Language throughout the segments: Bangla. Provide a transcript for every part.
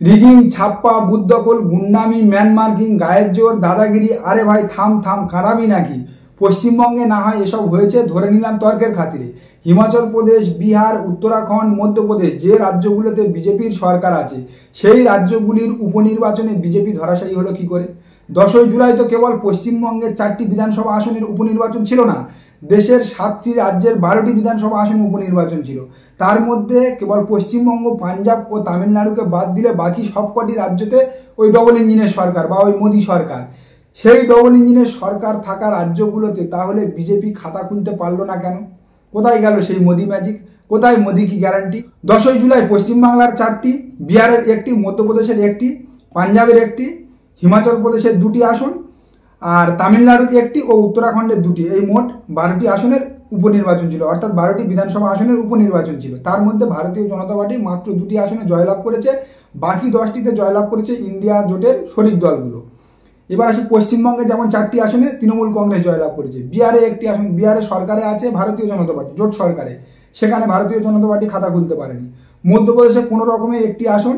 রিগিং, ছাপ্পা, বুথদখল, গুন্ডামি, ম্যান মার্কিং, গায়ের জোর, দাদাগিরি। আরে ভাই থাম থাম, খারাপই নাকি? পশ্চিমবঙ্গে না হয় এসব হয়েছে, ধরে নিলাম তর্কের খাতিরে। হিমাচল প্রদেশ, বিহার, উত্তরাখণ্ড, মধ্যপ্রদেশ, যে রাজ্যগুলোতে বিজেপির সরকার আছে সেই রাজ্যগুলির উপনির্বাচনে বিজেপি ধরাশায়ী হলো কি করে? 10ই জুলাই তো কেবল পশ্চিমবঙ্গের 4টি বিধানসভা আসনের উপনির্বাচন ছিল না, দেশের 7টি রাজ্যের 12টি বিধানসভা আসনে উপনির্বাচন ছিল। তার মধ্যে কেবল পশ্চিমবঙ্গ, পাঞ্জাব ও তামিলনাড়ুকে বাদ দিলে বাকি সবকটি রাজ্যতে ওই ডবল ইঞ্জিনের সরকার বা ওই মোদী সরকার। সেই ডবল ইঞ্জিনের সরকার থাকা রাজ্যগুলোতে তাহলে বিজেপি খাতা খুলতে পারলো না কেন? কোথায় গেল সেই মোদী ম্যাজিক? কোথায় মোদী কি গ্যারান্টি? 10ই জুলাই পশ্চিমবাংলার 4টি, বিহারের 1টি, মধ্যপ্রদেশের 1টি, পাঞ্জাবের 1টি, হিমাচল প্রদেশের 2টি আসন, আর তামিলনাড়ুর 1টি ও উত্তরাখণ্ডের 2টি, এই মোট 12টি আসনের উপনির্বাচন ছিল, অর্থাৎ 12টি বিধানসভা আসনের উপনির্বাচন ছিল। তার মধ্যে ভারতীয় জনতা পার্টি মাত্র 2টি আসনে জয়লাভ করেছে, বাকি 10টিতে জয়লাভ করেছে ইন্ডিয়া জোটের শরিক দলগুলো। এবার আসি পশ্চিমবঙ্গে, যেমন 4টি আসনে তৃণমূল কংগ্রেস জয়লাভ করেছে, বিহারে 1টি আসন, বিহারের সরকারে আছে ভারতীয় জনতা পার্টি, জোট সরকারে, সেখানে ভারতীয় জনতা পার্টি খাতা খুলতে পারেনি। মধ্যপ্রদেশে কোনো রকমে 1টি আসন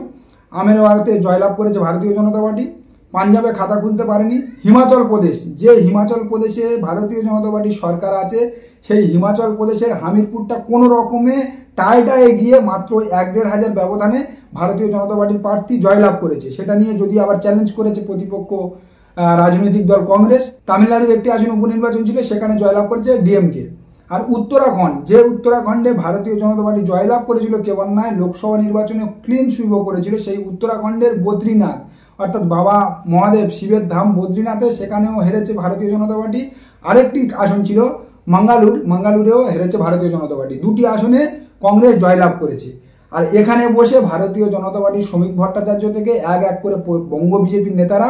আমেরওয়াড়াতে জয়লাভ করেছে ভারতীয় জনতা পার্টি, পাঞ্জাবে খাতা খুলতে পারেনি। হিমাচল প্রদেশ, যে হিমাচল প্রদেশে ভারতীয় জনতা পার্টির সরকার আছে, সেই হিমাচল প্রদেশের হামিরপুরটা কোনো রকমে টাইটায় গিয়ে মাত্র 1-1.5 হাজার ব্যবধানে ভারতীয় জনতা পার্টির প্রার্থী জয়লাভ করেছে। সেটা নিয়ে যদি আবার চ্যালেঞ্জ করেছে প্রতিপক্ষ রাজনৈতিক দল কংগ্রেস। তামিলনাড়ুর 1টি আসন উপনির্বাচন ছিল, সেখানে জয়লাভ করেছে ডিএমকে। আর উত্তরাখণ্ড, যে উত্তরাখণ্ডে ভারতীয় জনতা পার্টি জয়লাভ করেছিল, কেবল নয় লোকসভা নির্বাচনে ক্লিন সুইপও করেছিল, সেই উত্তরাখণ্ডের বদ্রীনাথ, অর্থাৎ বাবা মহাদেব শিবের ধাম বদ্রীনাথে, সেখানেও হেরেছে ভারতীয় জনতা পার্টি। আরেকটি আসন ছিল মাঙ্গালুরেও হেরেছে ভারতীয় জনতা পার্টি। 2টি আসনে কংগ্রেস জয়লাভ করেছে। আর এখানে বসে ভারতীয় জনতা পার্টির শ্রমিক ভট্টাচার্য থেকে এক এক করে বঙ্গ বিজেপির নেতারা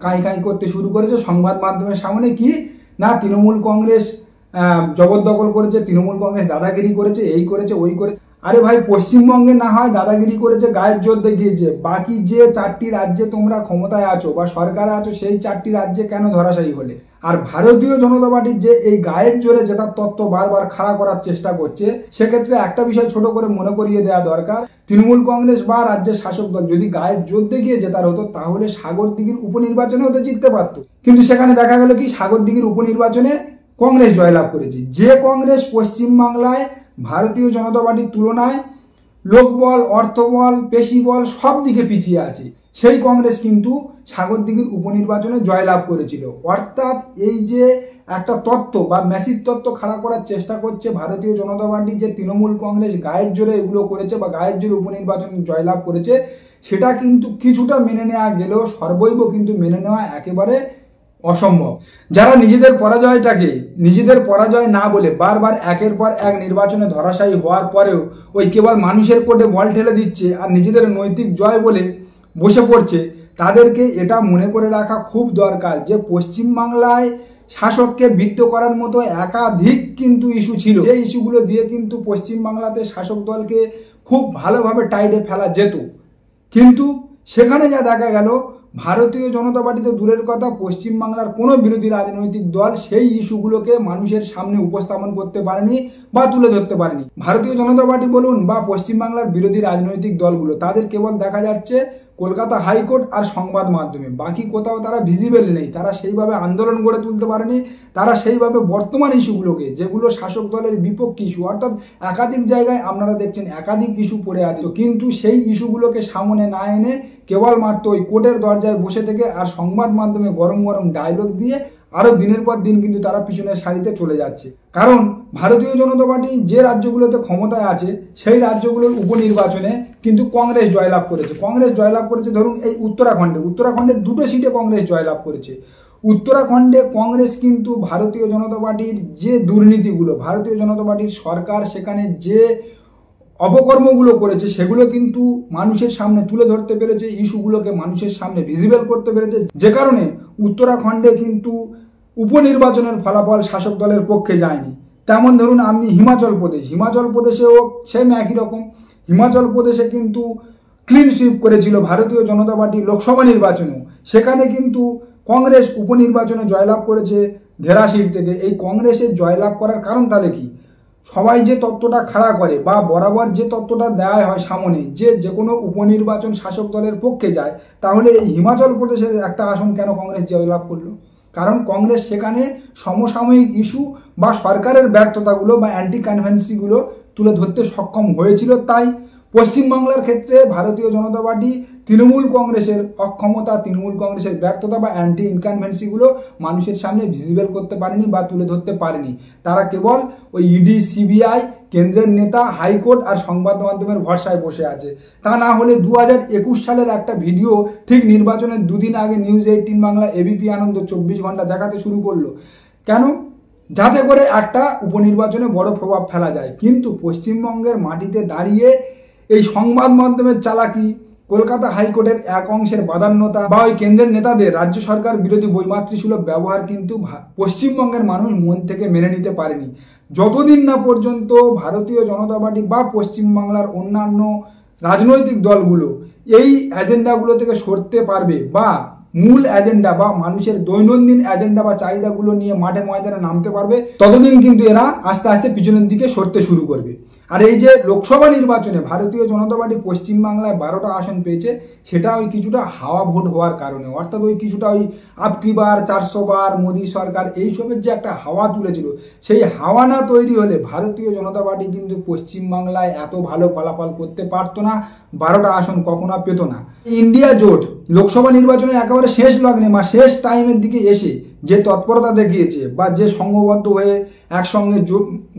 কাঁই কাঁই করতে শুরু করেছে সংবাদ মাধ্যমের সামনে, কি না তৃণমূল কংগ্রেস জবরদখল করেছে, তৃণমূল কংগ্রেস দাদাগিরি করেছে, এই করেছে ওই করেছে। আরে ভাই পশ্চিমবঙ্গে না হয় দাদাগিরি করেছে, গায়ের জোর দেখিয়েছে, বাকি যে 4টি রাজ্যে তোমরা ক্ষমতায় আছো বা সরকারে আছো, সেই 4টি রাজ্যে কেন ধরাশায়ী হলে? আর ভারতীয় জনতা পার্টির যে এই গায়ের জোরে জেতার তত্ত্ব বারবার খাড়া করার চেষ্টা করছে, সেক্ষেত্রে একটা বিষয় ছোট করে মনে করিয়ে দেওয়া দরকার, তৃণমূল কংগ্রেস বা রাজ্যের শাসক দল যদি গায়ের জোর দেখিয়ে জেতার হতো, তাহলে সাগরদিঘির উপনির্বাচনে হতে জিততে পারতো। কিন্তু সেখানে দেখা গেল কি, সাগরদিঘির উপনির্বাচনে কংগ্রেস জয়লাভ করেছে। যে কংগ্রেস পশ্চিমবাংলায় ভারতীয় জনতা পার্টির তুলনায় লোকবল, অর্থবল, পেশিবল সব দিকে পিছিয়ে আছে, সেই কংগ্রেস কিন্তু সাগরদিঘির উপনির্বাচনে জয়লাভ করেছিল। অর্থাৎ এই যে একটা তত্ত্ব বা ম্যাসিভ তত্ত্ব খাড়া করার চেষ্টা করছে ভারতীয় জনতা পার্টি, যে তৃণমূল কংগ্রেস গায়ের জোরে এগুলো করেছে বা গায়ের জোরে উপনির্বাচনে জয়লাভ করেছে, সেটা কিন্তু কিছুটা মেনে নেওয়া গেলেও সর্বৈব কিন্তু মেনে নেওয়া একেবারে অসম্ভব। যারা নিজেদের পরাজয় না বলে বারবার একের পর এক নির্বাচনে ধরাশায়ী হওয়ার পরেও ওই কেবল মানুষের কোর্টে বল ঠেলে দিচ্ছে আর নিজেদের নৈতিক জয় বলে বসে পড়ছে, তাদেরকে এটা মনে করে রাখা খুব দরকার যে পশ্চিমবাংলায় শাসককে বিদ্ধ করার মতো একাধিক কিন্তু ইস্যু ছিল, এই ইস্যুগুলো দিয়ে কিন্তু পশ্চিমবাংলাতে শাসক দলকে খুব ভালোভাবে টাইটে ফেলা যেত। কিন্তু সেখানে যা দেখা গেল, ভারতীয় জনতা পার্টি তো দূরের কথা, পশ্চিমবাংলার কোনো বিরোধী রাজনৈতিক দল সেই ইস্যুগুলোকে মানুষের সামনে উপস্থাপন করতে পারেনি বা তুলে ধরতে পারেনি। ভারতীয় জনতা পার্টি বলুন বা পশ্চিমবাংলার বিরোধী রাজনৈতিক দলগুলো, তাদের কেবল দেখা যাচ্ছে কলকাতা হাইকোর্ট আর সংবাদ মাধ্যমে, বাকি কোথাও তারা ভিজিবল নেই। তারা সেইভাবে আন্দোলন গড়ে তুলতে পারেনি, তারা সেইভাবে বর্তমান ইস্যুগুলোকে, যেগুলো শাসক দলের বিপক্ষে ইস্যু, অর্থাৎ একাধিক জায়গায় আপনারা দেখছেন একাধিক ইস্যু পড়ে আছে, কিন্তু সেই ইস্যুগুলোকে সামনে না এনে কেবলমাত্র ওই কোর্টের দরজায় বসে থেকে আর সংবাদ মাধ্যমে গরম গরম ডায়লগ দিয়ে আরো দিনের পর দিন কিন্তু তারা পিছনের সারিতে চলে যাচ্ছে। কারণ ভারতীয় জনতা পার্টি যে রাজ্যগুলোতে ক্ষমতায় আছে, সেই রাজ্যগুলোর উপনির্বাচনে কিন্তু কংগ্রেস জয়লাভ করেছে। ধরুন এই উত্তরাখণ্ডে 2টো সিটে কংগ্রেস জয়লাভ করেছে। উত্তরাখণ্ডে কংগ্রেস কিন্তু ভারতীয় জনতা পার্টির যে দুর্নীতিগুলো, ভারতীয় জনতা পার্টির সরকার সেখানে যে অপকর্মগুলো করেছে, সেগুলো কিন্তু মানুষের সামনে তুলে ধরতে পেরেছে, ইস্যুগুলোকে মানুষের সামনে ভিজিবল করতে পেরেছে, যে কারণে উত্তরাখণ্ডে কিন্তু উপনির্বাচনের ফলাফল শাসক দলের পক্ষে যায়নি। তেমন ধরুন আপনি হিমাচল প্রদেশেও সেম একই রকম। হিমাচল প্রদেশে কিন্তু ক্লিন সুইপ করেছিল ভারতীয় জনতা পার্টি লোকসভা নির্বাচনেও, সেখানে কিন্তু কংগ্রেস উপনির্বাচনে জয়লাভ করেছে 83 সিট থেকে। এই কংগ্রেসের জয়লাভ করার কারণ তাহলে কি? সবাই যে তত্ত্বটা খাড়া করে বা বরাবর যে তত্ত্বটা দেওয়া হয় সামনে, যে কোনো উপনির্বাচন শাসক দলের পক্ষে যায়, তাহলে এই হিমাচল প্রদেশের একটা আসন কেন কংগ্রেস জয়লাভ করলো? কারণ কংগ্রেস সেখানে সমসাময়িক ইস্যু বা সরকারের ব্যর্থতাগুলো বা অ্যান্টি কনভেন্সিগুলো তুলে ধরতে সক্ষম হয়েছিল। তাই পশ্চিমবাংলার ক্ষেত্রে ভারতীয় জনতা পার্টি তৃণমূল কংগ্রেসের অক্ষমতা, তৃণমূল কংগ্রেসের ব্যর্থতা বা অ্যান্টি ইনকনভেন্সিগুলো মানুষের সামনে ভিজিবল করতে পারেনি বা তুলে ধরতে পারেনি। তারা কেবল ওই ইডি, সিবিআই, কেন্দ্রের নেতা, হাইকোর্ট আর সংবাদ মাধ্যমের ভরসায় বসে আছে। তা না হলে 2021 সালের একটা ভিডিও ঠিক নির্বাচনের দুদিন আগে নিউজ 18 বাংলা, এবিপি আনন্দ 24 ঘন্টা দেখাতে শুরু করলো। কেন? যাতে করে একটা উপনির্বাচনে বড় প্রভাব ফেলা যায়। কিন্তু পশ্চিমবঙ্গের মাটিতে দাঁড়িয়ে এই সংবাদ মাধ্যমের চালাকি, কলকাতা হাইকোর্টের এক অংশের বাদান্যতা বা ওই কেন্দ্রের নেতাদের রাজ্য সরকার বিরোধী বৈমাতৃসুলভ ব্যবহার কিন্তু পশ্চিমবঙ্গের মানুষ মন থেকে মেনে নিতে পারেনি। যতদিন না পর্যন্ত ভারতীয় জনতা পার্টি বা পশ্চিমবাংলার অন্যান্য রাজনৈতিক দলগুলো এই এজেন্ডাগুলো থেকে সরতে পারবে বা মূল এজেন্ডা বা মানুষের দৈনন্দিন এজেন্ডা বা চাহিদাগুলো নিয়ে মাঠে ময়দানে নামতে পারবে, ততদিন কিন্তু এরা আস্তে আস্তে পিছনের দিকে সরতে শুরু করবে। আর এই যে লোকসভা নির্বাচনে ভারতীয় জনতা পার্টি পশ্চিমবাংলায় 12টা আসন পেয়েছে, সেটা ওই কিছুটা হাওয়া ভোট হওয়ার কারণে, অর্থাৎ ওই কিছুটা ওই আপকি বার, 400 বার, মোদী সরকার, এইসবের যে একটা হাওয়া তুলেছিল, সেই হাওয়া না তৈরি হলে ভারতীয় জনতা পার্টি কিন্তু পশ্চিমবাংলায় এত ভালো ফলাফল করতে পারতো না, 12টা আসন কখনো পেত না। ইন্ডিয়া জোট লোকসভা নির্বাচনের একেবারে শেষ লগ্নে বা শেষ টাইমের দিকে এসে যে তৎপরতা দেখিয়েছে বা যে সংঘবদ্ধ হয়ে একসঙ্গে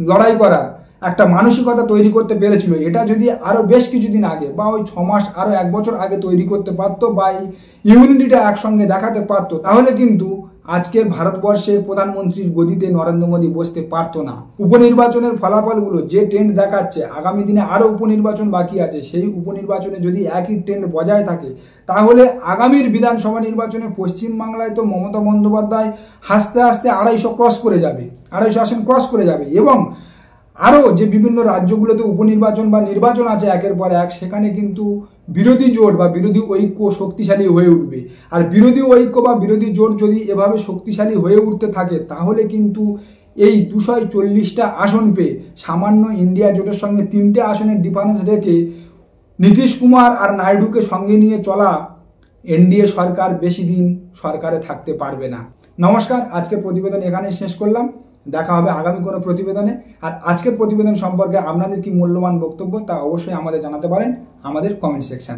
লড়াই করার একটা মানসিকতা তৈরি করতে পেরেছিল, এটা যদি আরো বেশ কিছুদিন আগে বা ওই 6 মাস আরো 1 বছর আগে তৈরি করতে পারতো বা এই ইউনিটিটা একসঙ্গে দেখাতে পারতো, তাহলে কিন্তু আজকের ভারতবর্ষের প্রধানমন্ত্রীর গদিতে নরেন্দ্র মোদী বসতে পারতো না। উপনির্বাচনের ফলাফলগুলো যে ট্রেন্ড দেখাচ্ছে, আগামী দিনে আরো উপনির্বাচন বাকি আছে, সেই উপনির্বাচনে যদি একই ট্রেন্ড বজায় থাকে, তাহলে আগামীর বিধানসভা নির্বাচনে পশ্চিমবাংলায় তো মমতা বন্দ্যোপাধ্যায় হাসতে হাসতে 250 ক্রস করে যাবে, 250 আসন ক্রস করে যাবে। এবং আরও যে বিভিন্ন রাজ্যগুলোতে উপনির্বাচন বা নির্বাচন আছে একের পর এক, সেখানে কিন্তু বিরোধী জোট বা বিরোধী ঐক্য শক্তিশালী হয়ে উঠবে। আর বিরোধী ঐক্য বা বিরোধী জোট যদি এভাবে শক্তিশালী হয়ে উঠতে থাকে, তাহলে কিন্তু এই 240টা আসন পেয়ে সামান্য ইন্ডিয়া জোটের সঙ্গে 3টে আসনের ডিফারেন্স রেখে নীতিশ কুমার আর নাইডুকে সঙ্গে নিয়ে চলা এনডিএ সরকার বেশি দিন সরকারে থাকতে পারবে না। নমস্কার, আজকের প্রতিবেদন এখানে শেষ করলাম। দেখা হবে আগামী কোনো প্রতিবেদনে। আর আজকের প্রতিবেদন সম্পর্কে আপনাদের কি মূল্যবান বক্তব্য তা অবশ্যই আমাদের জানাতে পারেন আমাদের কমেন্ট সেকশন।